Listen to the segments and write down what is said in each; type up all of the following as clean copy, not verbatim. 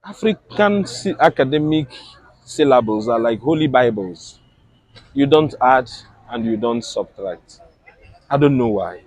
African academic syllables are like holy Bibles. You don't add and you don't subtract. I don't know why.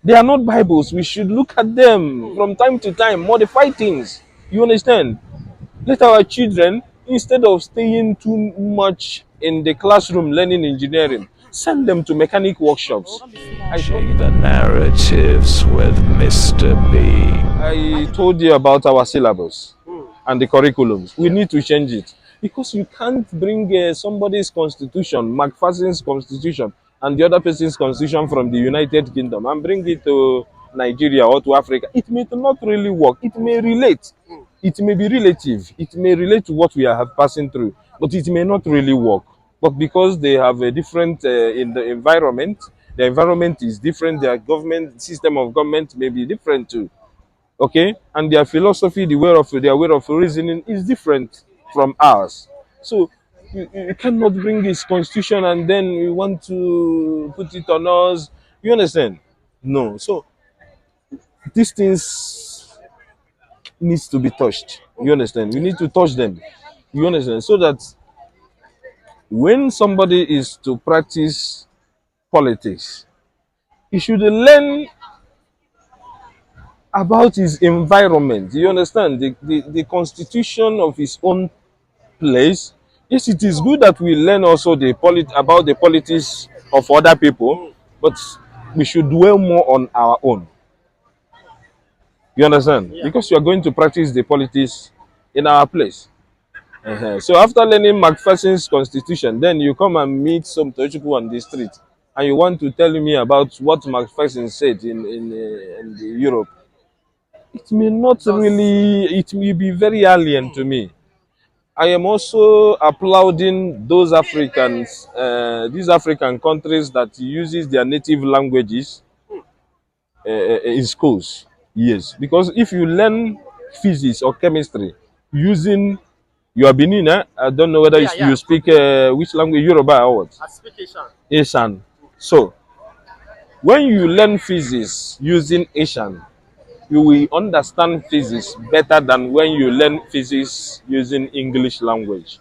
They are not Bibles. We should look at them from time to time, modify things. You understand? Let our children, instead of staying too much in the classroom learning engineering, send them to mechanic workshops. Changing the narratives with Mr. B. I told you about our syllabus and the curriculums. We need to change it because you can't bring somebody's constitution, McPherson's constitution, and the other person's constitution from the United Kingdom and bring it to Nigeria or to Africa. It may not really work. It may relate. It may be relative. It may relate to what we are passing through, but it may not really work. But because they have a different in the environment is different. Their government system of government may be different too. Okay, and their philosophy, their way of reasoning is different from ours. So you cannot bring this constitution and then we want to put it on us. You understand? No. So these things needs to be touched. You understand? We need to touch them. You understand? So that when somebody is to practice politics, he should learn about his environment. You understand? The constitution of his own place. Yes, it is good that we learn also about the politics of other people, but we should dwell more on our own. You understand? Yeah. Because you are going to practice the politics in our place. So after learning Macpherson's constitution, then you come and meet some Tochukwu on the street, and you want to tell me about what Macpherson said in the Europe. It may not really. It will be very alien to me. I am also applauding those Africans, these African countries that uses their native languages in schools. Yes, because if you learn physics or chemistry using your Benin, I don't know whether you speak which language, Yoruba or what? I speak Asian. Asian. So when you learn physics using Asian, you will understand physics better than when you learn physics using English language.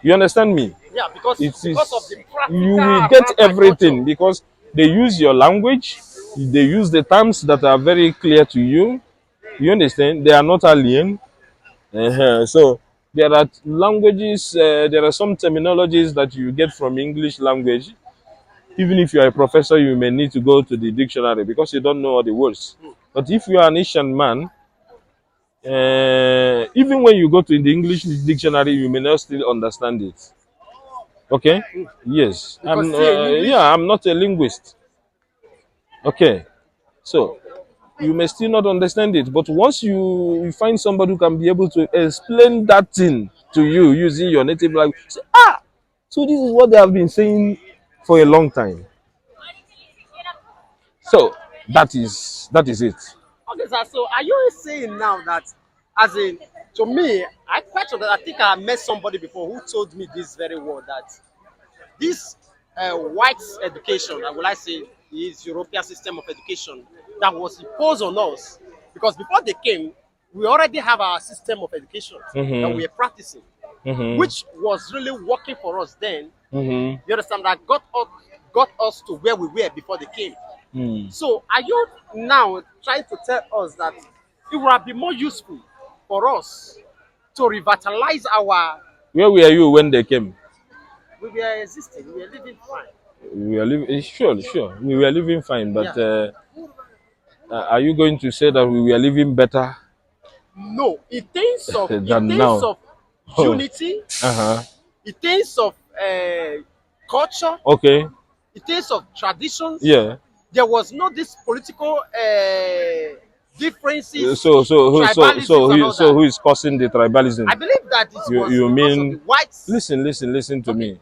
You understand me? Yeah, because of the practical, you will get everything because they use your language, they use the terms that are very clear to you. You understand? They are not alien. So there are languages, there are some terminologies that you get from English language. Even if you are a professor, you may need to go to the dictionary because you don't know all the words. But if you are an Asian man, even when you go to the English dictionary, you may not still understand it. Okay? Yes. I'm not a linguist. Okay. So you may still not understand it, but once you find somebody who can be able to explain that thing to you using your native language, say, so this is what they have been saying for a long time. So that is it. Okay, sir. So are you saying now that, as in, to me, I think I met somebody before who told me this very word, that this white education, will I say, is European system of education that was imposed on us, because before they came, we already have our system of education that we are practicing, which was really working for us then. You understand, that got us to where we were before they came. So are you now trying to tell us that it would have been more useful for us to revitalize our... Where were you when they came? We were existing, we were living fine. We were living, sure. We were living fine, but are you going to say that we were living better? No, in terms of unity, in terms of culture, okay, in terms of traditions, yeah, there was no this political differences. So who is causing the tribalism? I believe that it was you because mean, of the whites. Listen to me.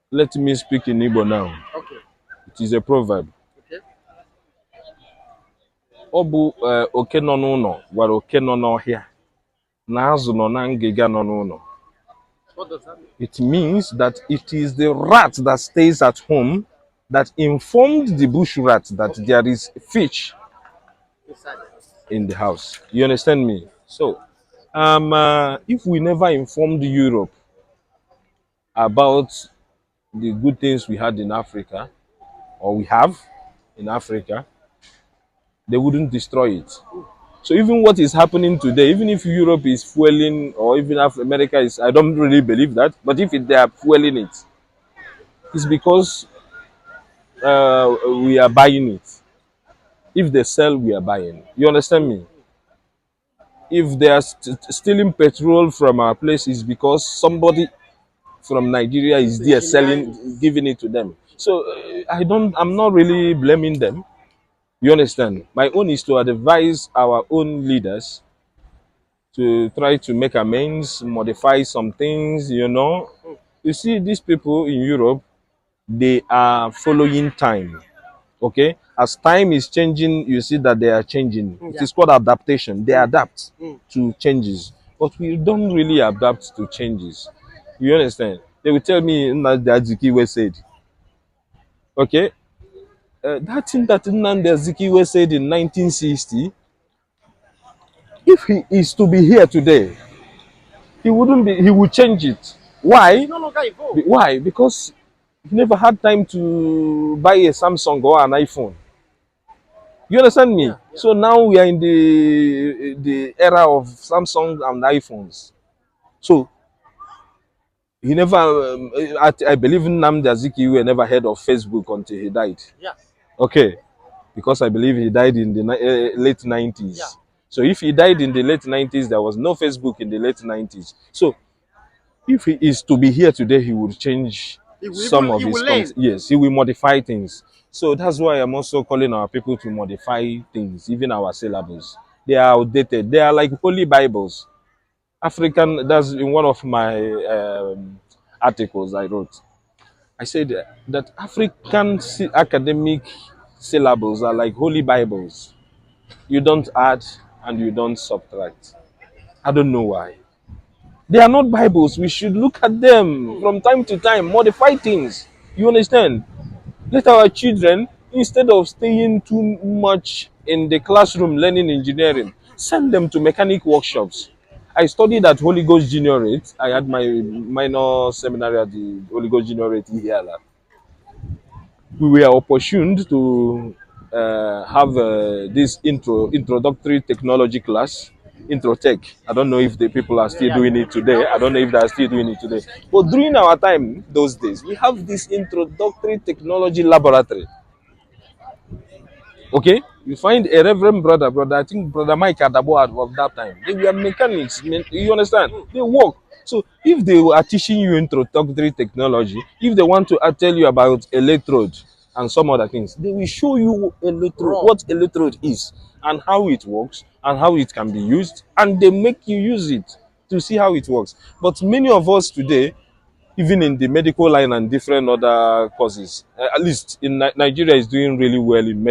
Let me speak in Igbo now. Okay. It is a proverb. Okay. Obu oke no n'ụlọ gwara oke no n'ọhịa na azụ no na ngịga no n'ụlọ. What does that mean? It means that it is the rat that stays at home that informed the bush rat that there is fish Inside. in the house. You understand me? So, if we never informed Europe about the good things we had in Africa, or we have in Africa, they wouldn't destroy it. So even what is happening today, even if Europe is fueling, or even if America is, I don't really believe that, but if they are fueling it, it's because we are buying it. If they sell, we are buying. You understand me? If they are stealing petrol from our place, it's because somebody from Nigeria is there Engineering. selling, giving it to them. So I'm not really blaming them. You understand? My own is to advise our own leaders to try to make amends, modify some things, you know. You see, these people in Europe, they are following time. Okay? As time is changing, you see that they are changing. It Yeah. is called adaptation. They adapt Mm. to changes. But we don't really adapt to changes. You understand? They will tell me Nnamdi Azikiwe said, okay, that thing that Nnamdi Azikiwe said in 1960, if he is to be here today, he wouldn't be, he would change it. It's Why? no longer evolved. Why? Because he never had time to buy a Samsung or an iPhone. You understand me? Yeah, yeah. So now we are in the era of Samsung and iPhones. So he never, I believe Nnamdi Azikiwe never heard of Facebook until he died. Yeah. Okay, because I believe he died in the late Yeah. 90s. So if he died in the late 90s, there was no Facebook in the late 90s. So if he is to be here today, he would change some of He will his learn. yes, he will modify things. So that's why I'm also calling our people to modify things, even our syllables. They are outdated. They are like holy Bibles. African, that's in one of my articles I wrote. I said that African academic syllables are like holy Bibles. You don't add and you don't subtract. I don't know why. They are not Bibles. We should look at them from time to time, modify things. You understand? Let our children, instead of staying too much in the classroom learning engineering, send them to mechanic workshops. I studied at Holy Ghost Juniorate. I had my minor seminary at the Holy Ghost Juniorate here. We were opportuned to have this introductory technology class, intro tech. I don't know if the people are still Yeah, doing it today. I don't know if they are still doing it today. But during our time, those days, we have this introductory technology laboratory. Okay, you find a reverend brother, I think brother Mike Adabo of that time. They were mechanics. You understand? They work. So if they are teaching you introductory technology, if they want to tell you about electrode and some other things, they will show you electrode, raw. what electrode is and how it works and how it can be used, and they make you use it to see how it works. But many of us today, even in the medical line and different other courses. At least in Nigeria is doing really well in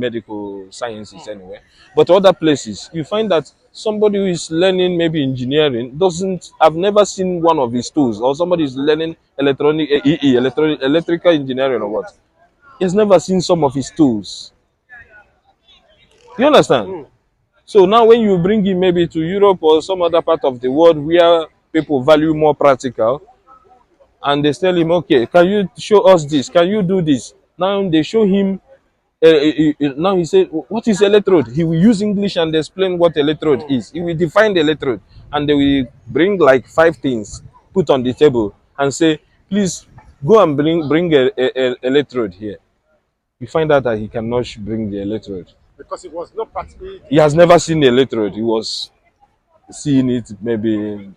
medical sciences anyway. But other places, you find that somebody who is learning maybe engineering doesn't. I've never seen one of his tools, or somebody is learning electronic electrical engineering or what. He has never seen some of his tools. You understand? Mm. So now when you bring him maybe to Europe or some other part of the world where people value more practical, and they tell him, okay, can you show us this? Can you do this? Now they show him. Now he said, what is electrode? He will use English and explain what electrode is. He will define the electrode, and they will bring like 5 things, put on the table, and say, please go and bring a electrode here. You find out that he cannot bring the electrode. Because it was not practically. He has never seen the electrode. He was seeing it maybe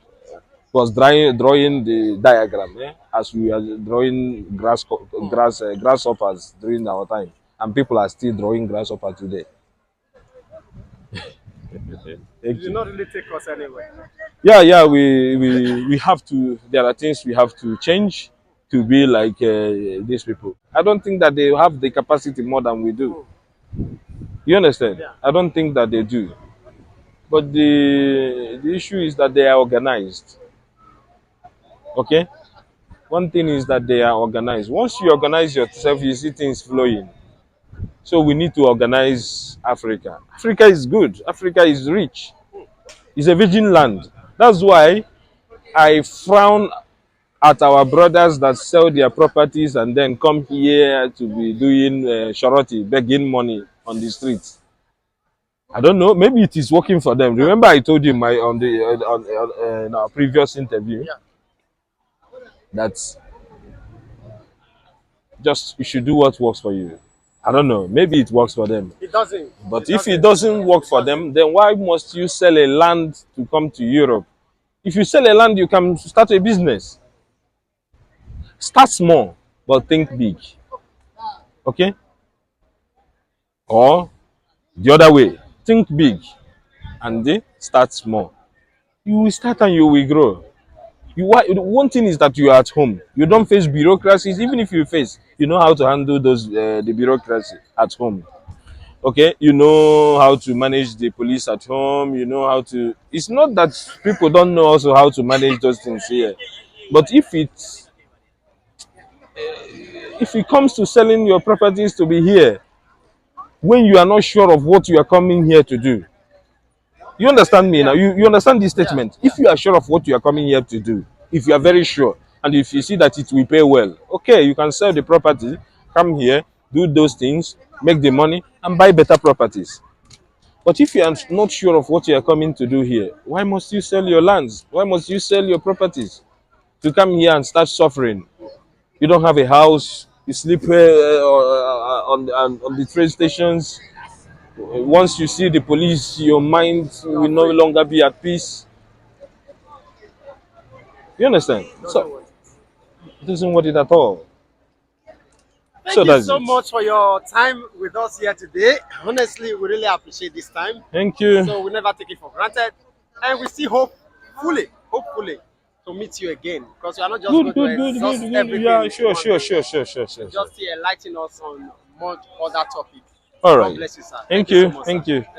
was drawing the diagram, as we are drawing grasshoppers during our time, and people are still drawing grasshoppers today. It Thank did you. not really take us anywhere. Yeah, we have to. There are things we have to change to be like these people. I don't think that they have the capacity more than we do. You understand? Yeah. I don't think that they do. But the issue is that they are organized. Okay. One thing is that they are organized. Once you organize yourself, you see things flowing. So we need to organize Africa. Africa is good. Africa is rich. It's a virgin land. That's why I frown at our brothers that sell their properties and then come here to be doing charity, begging money on the streets. I don't know. Maybe it is working for them. Remember, I told you in our previous interview Yeah. that just you should do what works for you. I don't know. Maybe it works for them. It doesn't. But if it doesn't work for them, then why must you sell a land to come to Europe? If you sell a land, you can start a business. Start small, but think big. Okay? Or the other way, think big and then start small. You will start and you will grow. One thing is that you are at home. You don't face bureaucracies. Even if you face, you know how to handle those the bureaucracy at home. Okay, you know how to manage the police at home. You know how to. It's not that people don't know also how to manage those things here, but if it comes to selling your properties to be here, when you are not sure of what you are coming here to do, you understand me now? You understand this statement? If you are sure of what you are coming here to do, if you are very sure, and if you see that it will pay well, okay, you can sell the property, come here, do those things, make the money, and buy better properties. But if you are not sure of what you are coming to do here, why must you sell your lands? Why must you sell your properties to come here and start suffering? You don't have a house, you sleep on the train stations. Once you see the police, your mind will no longer be at peace. You understand? So it doesn't worth it at all. Thank So you that's so it. much for your time with us here today. Honestly, we really appreciate this time. Thank you. So we never take it for granted. And we still hopefully, to meet you again. Because we are not just Good, going to good, good, exhaust good, good. everything Yeah, in sure, one sure, day. sure, sure, sure, sure, sure. Just to enlighten us on more other topics. All God right. bless you, sir. Thank Thank you so you. much, Thank sir. you. Thank